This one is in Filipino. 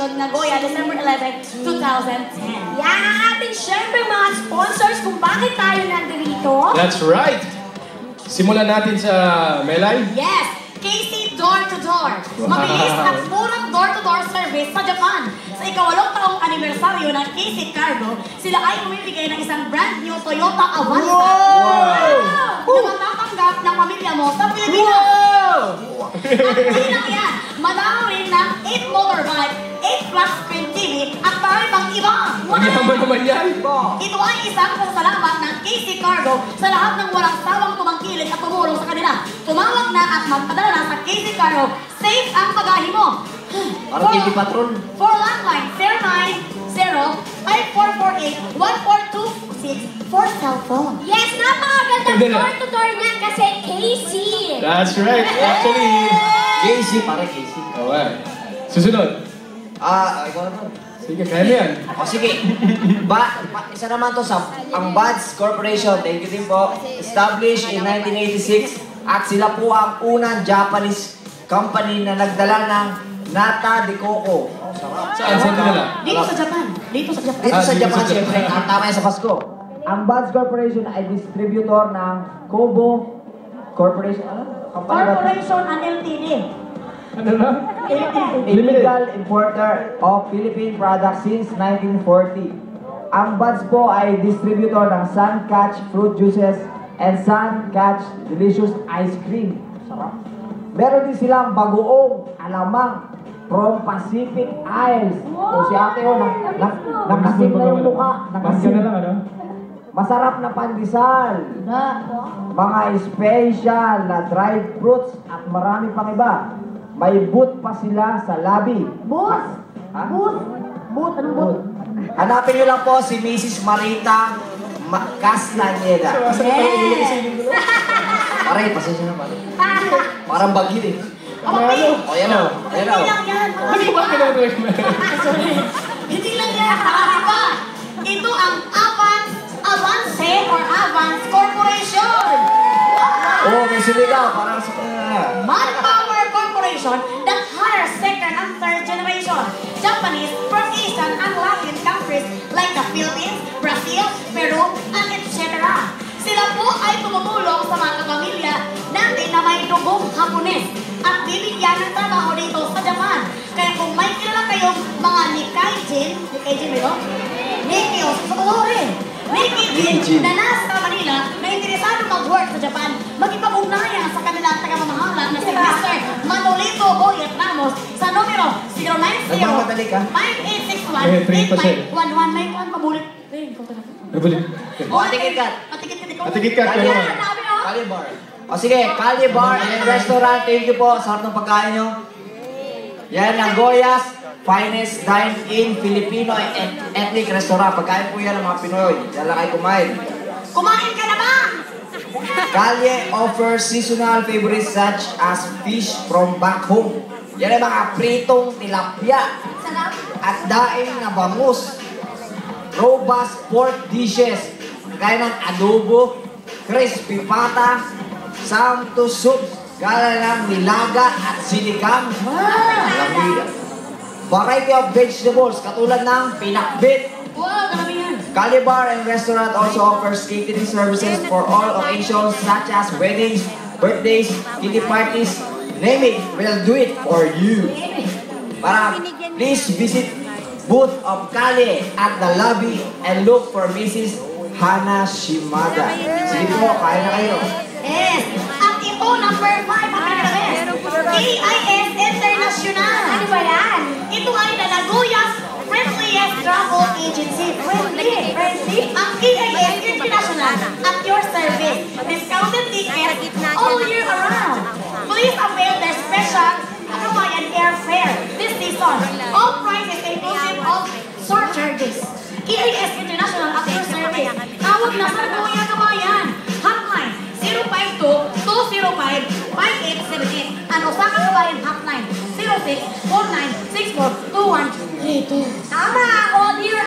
Corporation, Nagoya, December 11, 2010. Yan ang ating syempre mga sponsors kung bakit tayo nandito. That's right! Simulan natin sa Melay. Yes! KC Door to Door. Mabilis at murang door-to-door service sa Japan. Sa ika-8 taong anibersaryo ng KC Cargo, sila ay bumibigay ng isang brand new Toyota Avanza. Na matatanggap ng pamilya mo sa Pilipinas. At hindi lang yan, madami rin ng 8 motorbike, 8 flat screen TV, at marami pang iba. Ang yaman naman yan. Ito ay isang pasalamat ng KC Cargo sa lahat ng walang sawang tumangkilik at tumulong sa kanila. Tumawag na at magpadala na sa KC Cargo. Safe ang bagahe mo. Parang TV Patrol. For landline, 090-5448-1426 for cellphone. Yes, napakagandang door-to-door niyan kasi KC. That's right. Actually, Casey, pare Casey. okay. Susunod. Ikaw naman. Sige, kaya mo yan. O sige. Isa naman to sa ang Buds Corporation. Thank you din po. Established in 1986 at sila po ang unang Japanese company na nagdala ng Nata de Coco. Oh, sarap. Saan nila? Dito sa Japan. Dito sa Japan. Dito sa dito Japan, sa siyempre. Ang tama yan sa Pasko. Ang Buds Corporation ay distributor ng Kobo Corporation. Ano? Corporation and LTD. Ano na? Illegal importer of Philippine products since 1940. Ang Buds po ay distributor ng Sun Catch fruit juices and Sun Catch delicious ice cream. Sarap. Meron din silang bagoong alamang from Pacific Isles. O si ate o, nakasim na yung mukha. Pasya na lang, ano? Masarap na pandesal. Mga special na dried fruits at marami pang iba. May booth pa sila sa lobby. Booth? Ha? Booth? Booth? Anong booth? Hanapin niyo lang po si Mrs. Marita Castañeda. Pare, pasensya na pare. Parang bagyo eh. Ako, Pink! O yan o. Ayan o. Hindi lang yan. Ano ba kinagawin mo? Hindi lang yan. Nakakaba. Ito ang Avance or Avance Corporation. Oo, may siligaw. Parang sa... Manpower Corporation that hires second and third generation Japanese from Asian and Latin countries like the Philippines, Brazil, Peru, and etc. Sila po ay tumutulong sa mga kapamilya natin na may dugong Hapones at bibigyan ng trabaho dito sa Japan. Kaya kung may kilala kayong mga Nikkei Jin ba yun? Nikkei Jin na nasa Manila na interesado mag-work sa Japan, magipag-ugnayan sa kanilang taga-mamahala na si Mr. Manolito Boyet Ramos sa numero 090-5861-8511. May kwan pabulit. Nabalik. O, atikit ka. Atigit ka. Calibar. O sige, Calibar and Restaurant. Thank you po. Sarap ng pagkain nyo. Yan ang Goya's Finest Dine-In Filipino Ethnic Restaurant. Pagkain po yan ng mga Pinoy. Diyan lang kayo kumain. Kumain ka na ba? Kalye offers seasonal favorites such as fish from back home. Yan ang mga pritong tilapia Sarap. at daing na bangus. Robust pork dishes. Kaya ng adobo, crispy pata, samto soup, gala ng nilaga at sinigang. Lamida. Variety of vegetables katulad ng pinakbit. Wow, grabe yan. Calibar and Restaurant also offers catering services for all occasions such as weddings, birthdays, kiddie parties, name it, we'll do it for you. Please visit booth of Kali at the lobby and look for Mrs. Hana Shimada. Sige po, kaya na kayo. Yes. At ito, number 5 ang pinaka-best. KIS International. Ano ba yan? Ito ay the Nagoya's friendliest travel agency. Friendly. Ang KIS International at your service. Discounted tickets all year around. Please avail their special Hawaiian airfare this season. All prices inclusive of surcharges. KIS International at your service. Tawag na sa Nagoya Kabayan. Hotline 052-205-5878. Ang Osaka Kabayan Hotline 06-4964-2132. Tama! All year